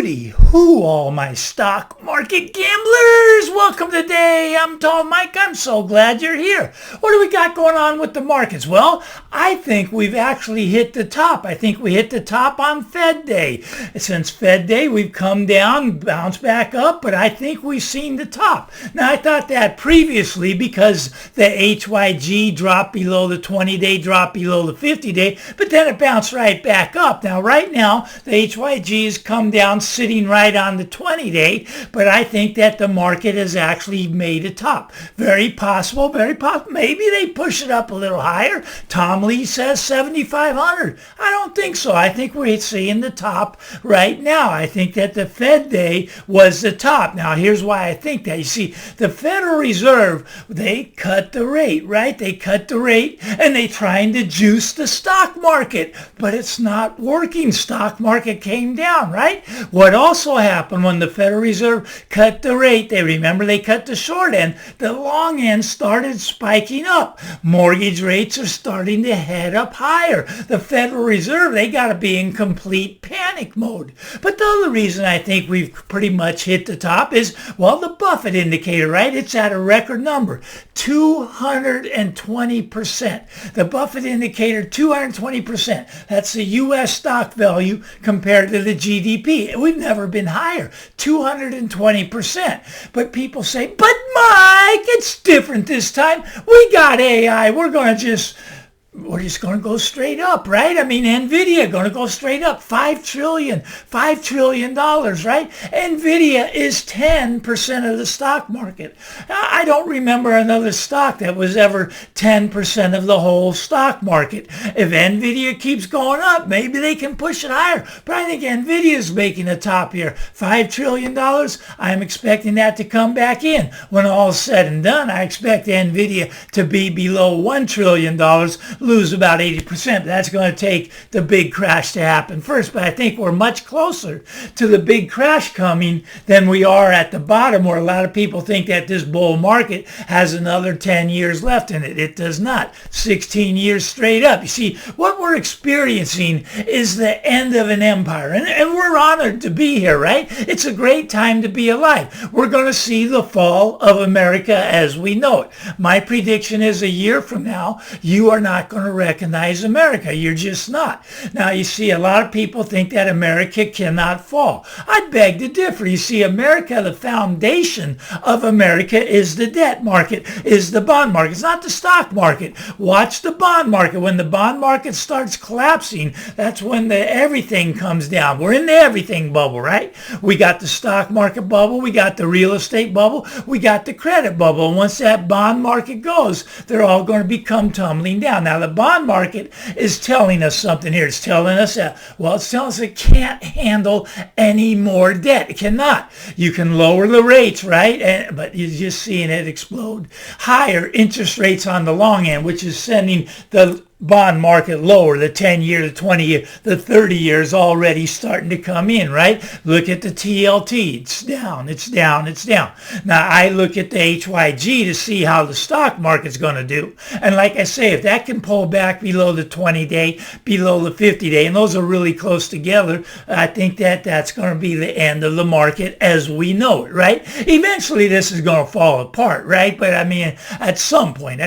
Hooty hoo, all my stock market gamblers. Welcome today. I'm Tall Mike. I'm so glad you're here. What do we got going on with the markets? Well, I think we've actually hit the top. I think we hit the top on Fed Day. Since Fed Day, we've come down, bounced back up, but I think we've seen the top. Now, I thought that previously because the HYG dropped below the 20-day, dropped below the 50-day, but then it bounced right back up. Now, right now, the HYG has come down sitting right on the 20-day, but I think that the market has actually made a top. Very possible, very possible. Maybe they push it up a little higher. Tom Lee says 7,500. I don't think so. I think we're seeing the top right now. I think that the Fed Day was the top. Now, here's why I think that. You see, the Federal Reserve, they cut the rate, right? They cut the rate, and they're trying to juice the stock market, but it's not working. Stock market came down, right? What also happened when the Federal Reserve cut the rate, they cut the short end, the long end started spiking up. Mortgage rates are starting to head up higher. The Federal Reserve, they got to be in complete panic mode. But the other reason I think we've pretty much hit the top is, well, the Buffett indicator, right? It's at a record number, 220%. The Buffett indicator, 220%. That's the U.S. stock value compared to the GDP. We've never been higher, 220%. But people say, but Mike, it's different this time. We got AI. We're just going to go straight up, right? I mean, NVIDIA going to go straight up, $5 trillion, right? NVIDIA is 10% of the stock market. I don't remember another stock that was ever 10% of the whole stock market. If NVIDIA keeps going up, maybe they can push it higher. But I think NVIDIA is making a top here. $5 trillion, I'm expecting that to come back in. When all is said and done, I expect NVIDIA to be below $1 trillion, lose about 80%. That's going to take the big crash to happen first. But I think we're much closer to the big crash coming than we are at the bottom, where a lot of people think that this bull market has another 10 years left in it. It does not. 16 years straight up. You see, what we're experiencing is the end of an empire. And we're honored to be here, right? It's a great time to be alive. We're going to see the fall of America as we know it. My prediction is a year from now, you are not going to recognize America. You're just not. Now, you see, a lot of people think that America cannot fall. I beg to differ. You see, America, the foundation of America is the debt market, is the bond market. It's not the stock market. Watch the bond market. When the bond market starts collapsing, that's when everything comes down. We're in the everything bubble, right? We got the stock market bubble. We got the real estate bubble. We got the credit bubble. And once that bond market goes, they're all going to become tumbling down. Now, the bond market is telling us something here. It's telling us that, well, it's telling us it can't handle any more debt. It cannot. You can lower the rates, right? But you're just seeing it explode. Higher interest rates on the long end, which is sending the bond market lower. The 10-year, the 20-year, the 30 years already starting to come in, right? Look at the TLT. It's down, it's down, it's down. Now, I look at the HYG to see how the stock market's going to do. And like I say, if that can pull back below the 20-day, below the 50-day, and those are really close together, I think that that's going to be the end of the market as we know it, right? Eventually, this is going to fall apart, right? But I mean, at some point.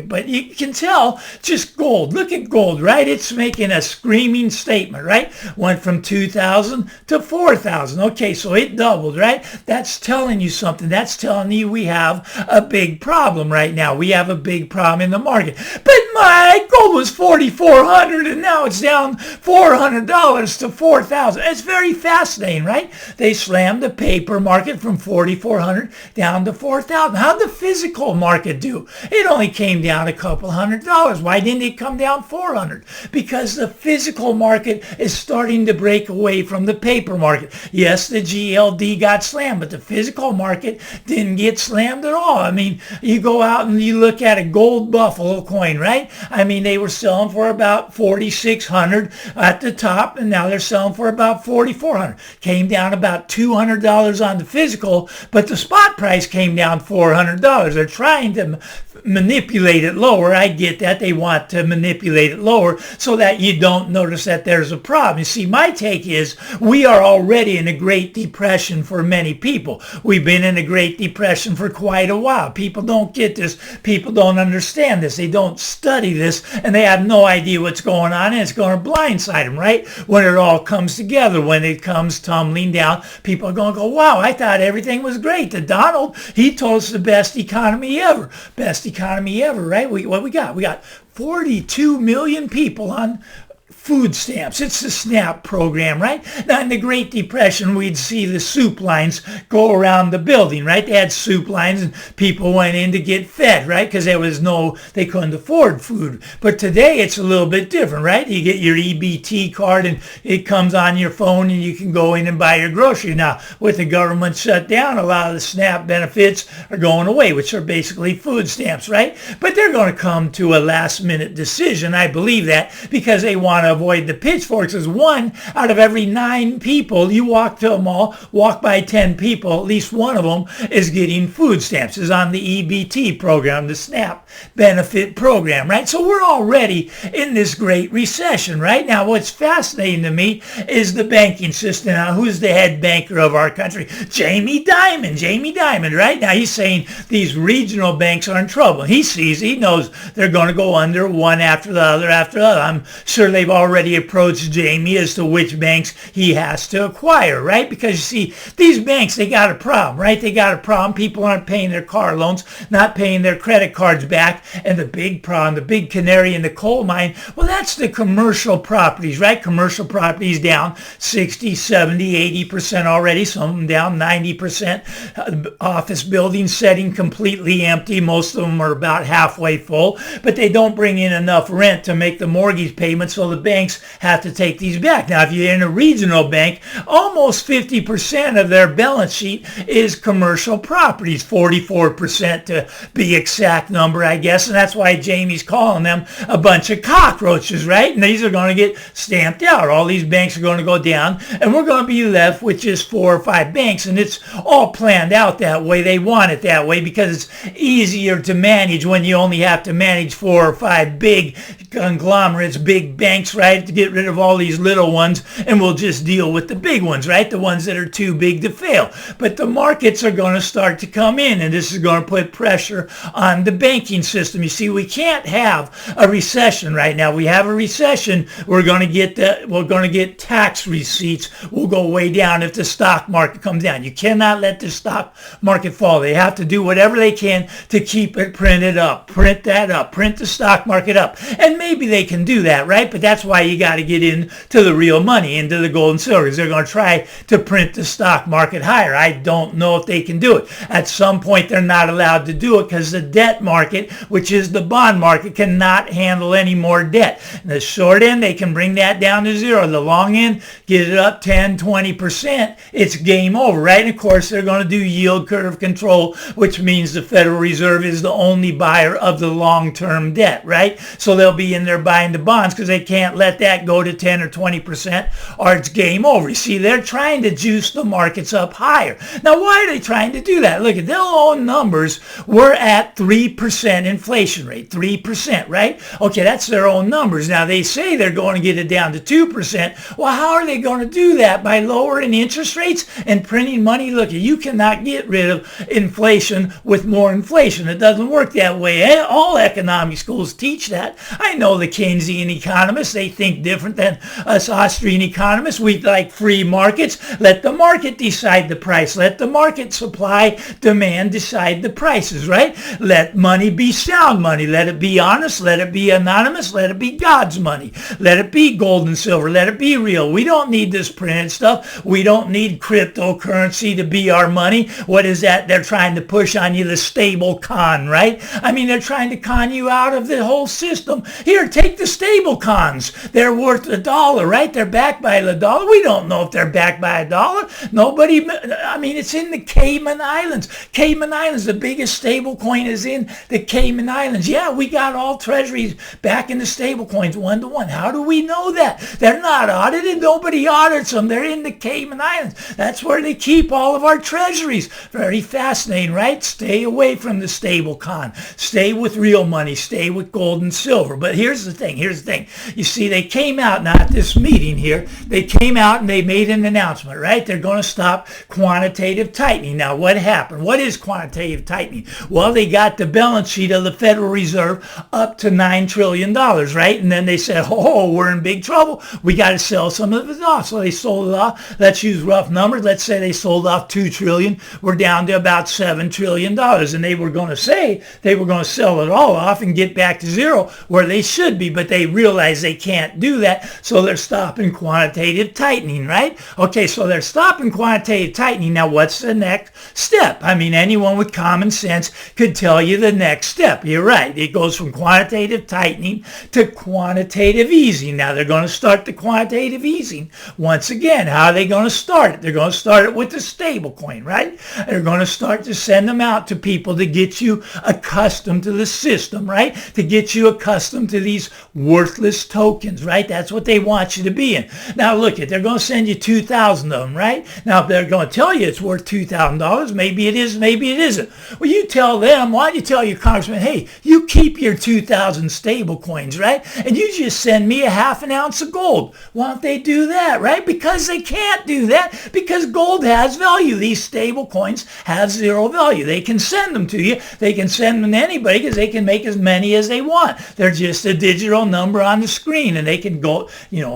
But you can tell, just gold. Look at gold, right? It's making a screaming statement, right? Went from 2,000 to 4,000. Okay, so it doubled, right? That's telling you something. That's telling you we have a big problem right now. We have a big problem in the market. But my gold was 4,400 and now it's down $400 to 4,000. It's very fascinating, right? They slammed the paper market from 4,400 down to 4,000. How'd the physical market do? It only came down a couple $100. Why didn't it come down 400? Because the physical market is starting to break away from the paper market. Yes, the GLD got slammed, but the physical market didn't get slammed at all. I mean, you go out and you look at a gold buffalo coin, right? I mean, they were selling for about 4,600 at the top, and now they're selling for about 4,400. Came down about $200 on the physical, but the spot price came down $400. They're trying to manipulate it lower. I get that. They want to manipulate it lower so that you don't notice that there's a problem. You see, my take is we are already in a Great Depression for many people. We've been in a Great Depression for quite a while. People don't get this. People don't understand this. They don't study this, and they have no idea what's going on, and it's going to blindside them, right? When it all comes together, when it comes tumbling down, people are going to go, wow, I thought everything was great. The Donald, he told us the best economy ever. Best economy ever, right? What we got? We got 42 million people on food stamps. It's the SNAP program, right? Now, in the Great Depression, we'd see the soup lines go around the building, right? They had soup lines and people went in to get fed, right? Because they couldn't afford food. But today, it's a little bit different, right? You get your EBT card and it comes on your phone and you can go in and buy your groceries. Now, with the government shut down, a lot of the SNAP benefits are going away, which are basically food stamps, right? But they're going to come to a last minute decision. I believe that because they want to avoid the pitchforks. Is 1 out of every 9 people, you walk to a mall, walk by 10 people, at least one of them is getting food stamps, is on the EBT program, the SNAP benefit program, right? So we're already in this great recession, right? Now, what's fascinating to me is the banking system. Now, who's the head banker of our country? Jamie Dimon, right? Now, he's saying these regional banks are in trouble. He knows they're going to go under one after the other. I'm sure they've already approached Jamie as to which banks he has to acquire, right? Because you see, these banks, they got a problem, right? They got a problem. People aren't paying their car loans, not paying their credit cards back. And the big problem, the big canary in the coal mine, well, that's the commercial properties, right? Commercial properties down 60, 70, 80% already. Some of them down 90%. Office buildings sitting completely empty. Most of them are about halfway full, but they don't bring in enough rent to make the mortgage payments, so the banks have to take these back. Now, if you're in a regional bank, almost 50% of their balance sheet is commercial properties, 44% to be exact number, I guess, and that's why Jamie's calling them a bunch of cockroaches, right? And these are going to get stamped out. All these banks are going to go down, and we're going to be left with just 4 or 5 banks, and it's all planned out that way. They want it that way because it's easier to manage when you only have to manage 4 or 5 big conglomerates, big banks, right, to get rid of all these little ones, and we'll just deal with the big ones, right, the ones that are too big to fail. But the markets are going to start to come in, and this is going to put pressure on the banking system. You see, we can't have a recession right now. We have a recession, we're going to get tax receipts will go way down if the stock market comes down. You cannot let the stock market fall. They have to do whatever they can to keep it printed up, print that up, print the stock market up. And maybe they can do that, right? But that's why you got to get into the real money, into the gold and silver, because they're going to try to print the stock market higher. I don't know if they can do it. At some point, they're not allowed to do it because the debt market, which is the bond market, cannot handle any more debt. And the short end, they can bring that down to 0. The long end, get it up 10, 20%, it's game over, right? And of course, they're going to do yield curve control, which means the Federal Reserve is the only buyer of the long-term debt, right? So they'll be in there buying the bonds because they can't let that go to 10 or 20% or it's game over. You see, they're trying to juice the markets up higher. Now, why are they trying to do that? Look at their own numbers. We're at 3% inflation rate, 3%, right? Okay, that's their own numbers. Now, they say they're going to get it down to 2%. Well, how are they going to do that? By lowering interest rates and printing money? Look, you cannot get rid of inflation with more inflation. It doesn't work that way. All economic schools teach that. I know the Keynesian economists, they think different than us Austrian economists. We like free markets. Let the market decide the price. Let the market supply, demand decide the prices, right? Let money be sound money. Let it be honest. Let it be anonymous. Let it be God's money. Let it be gold and silver. Let it be real. We don't need this printed stuff. We don't need cryptocurrency to be our money. What is that? They're trying to push on you the stable con, right? I mean, they're trying to con you out of the whole system. Here, take the stable cons. they're worth $1, right? They're backed by $1. We don't know if they're backed by $1. Nobody, I mean, it's in the Cayman Islands. Cayman Islands, the biggest stable coin is in the Cayman Islands. Yeah, we got all treasuries back in the stable coins 1-to-1. How do we know that? They're not audited. Nobody audits them. They're in the Cayman Islands. That's where they keep all of our treasuries. Very fascinating, right? Stay away from the stable con. Stay with real money. Stay with gold and silver. But here's the thing. You see, they came out, not at this meeting here, they came out and they made an announcement, right? They're going to stop quantitative tightening. Now, what happened? What is quantitative tightening? Well, they got the balance sheet of the Federal Reserve up to $9 trillion, right? And then they said, oh, we're in big trouble. We got to sell some of it off. So they sold it off. Let's use rough numbers. Let's say they sold off $2 trillion. We're down to about $7 trillion. And they were going to say they were going to sell it all off and get back to zero where they should be. But they realize they can't do that. So they're stopping quantitative tightening, right? Okay, so they're stopping quantitative tightening. Now, what's the next step? I mean, anyone with common sense could tell you the next step. You're right. It goes from quantitative tightening to quantitative easing. Now, they're going to start the quantitative easing. Once again, how are they going to start it? They're going to start it with the stable coin, right? They're going to start to send them out to people to get you accustomed to the system, right? To get you accustomed to these worthless tokens, right? That's what they want you to be in. Now, look, they're going to send you 2,000 of them, right? Now, if they're going to tell you it's worth $2,000, maybe it is, maybe it isn't. Well, you tell them, why don't you tell your congressman, hey, you keep your 2,000 stable coins, right? And you just send me a half an ounce of gold. Why don't they do that, right? Because they can't do that because gold has value. These stable coins have zero value. They can send them to you. They can send them to anybody because they can make as many as they want. They're just a digital number on the screen, and they can go,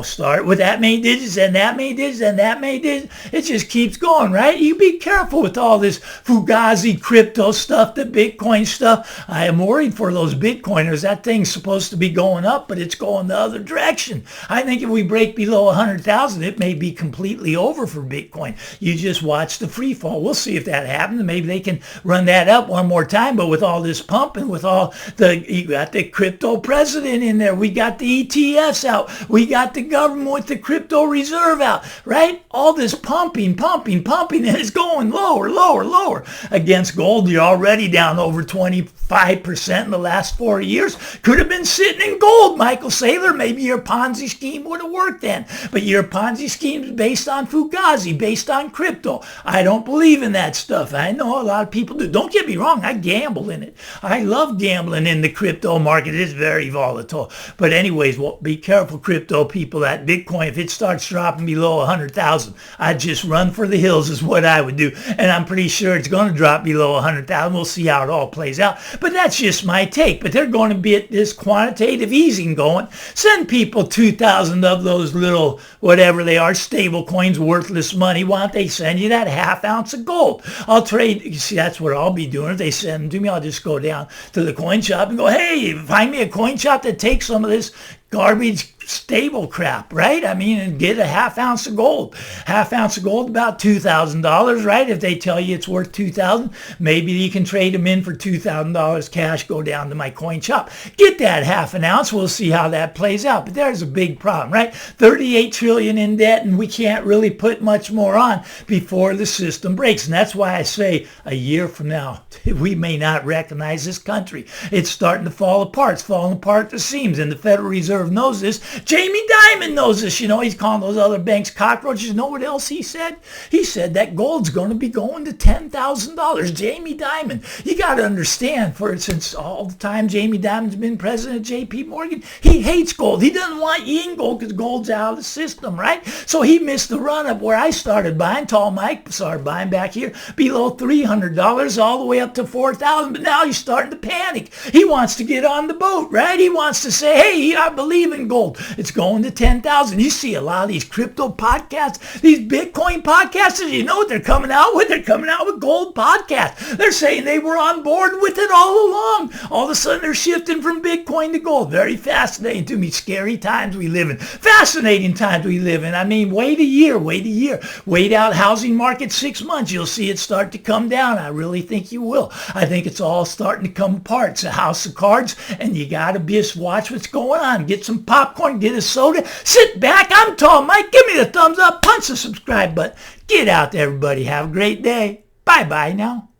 start with that many digits and that many digits and that many digits. It just keeps going, right? You be careful with all this Fugazi crypto stuff, the Bitcoin stuff. I am worried for those Bitcoiners. That thing's supposed to be going up, but it's going the other direction. I think if we break below 100,000, it may be completely over for Bitcoin. You just watch the free fall. We'll see if that happens. Maybe they can run that up one more time, but with all this pumping, you got the crypto president in there. We got the ETFs out. We got the government with the crypto reserve out, right? All this pumping, and it's going lower against gold. You're already down over 25% in the last 4 years. Could have been sitting in gold, Michael Saylor. Maybe your Ponzi scheme would have worked then. But your Ponzi scheme is based on Fugazi, based on crypto. I don't believe in that stuff. I know a lot of people do. Don't get me wrong. I gamble in it. I love gambling in the crypto market. It's very volatile. But anyways, be careful, crypto people. That Bitcoin, if it starts dropping below 100,000, I'd just run for the hills is what I would do. And I'm pretty sure it's going to drop below 100,000. We'll see how it all plays out. But that's just my take. But they're going to be at this quantitative easing going. Send people 2,000 of those little, whatever they are, stable coins, worthless money. Why don't they send you that half ounce of gold? I'll trade. You see, that's what I'll be doing. If they send them to me, I'll just go down to the coin shop and go, hey, find me a coin shop that takes some of this garbage stable crap, right? I mean, and get a half ounce of gold. Half ounce of gold, about $2,000, right? If they tell you it's worth $2,000, maybe you can trade them in for $2,000 cash, go down to my coin shop. Get that half an ounce. We'll see how that plays out. But there's a big problem, right? 38 trillion in debt, and we can't really put much more on before the system breaks. And that's why I say a year from now, we may not recognize this country. It's starting to fall apart. It's falling apart at the seams, and the Federal Reserve knows this. Jamie Dimon knows this. He's calling those other banks cockroaches. You know what else he said? He said that gold's going to be going to $10,000. Jamie Dimon. You got to understand, since all the time Jamie Dimon's been president of J.P. Morgan, he hates gold. He doesn't want you in gold because gold's out of the system, right? So he missed the run-up where I started buying. Tall Mike started buying back here below $300 all the way up to $4,000. But now he's starting to panic. He wants to get on the boat, right? He wants to say, hey, I believe in gold. It's going to 10,000. You see a lot of these crypto podcasts, these Bitcoin podcasters, you know what they're coming out with? They're coming out with gold podcasts. They're saying they were on board with it all along. All of a sudden they're shifting from Bitcoin to gold. Very fascinating to me. Scary times we live in. Fascinating times we live in. I mean, wait a year. Wait out housing market 6 months. You'll see it start to come down. I really think you will. I think it's all starting to come apart. It's a house of cards, and you got to just watch what's going on. Get some popcorn. popcorn, get a soda, sit back. I'm Tall Mike. Give me the thumbs up, punch the subscribe button. Get out there, everybody. Have a great day. Bye-bye now.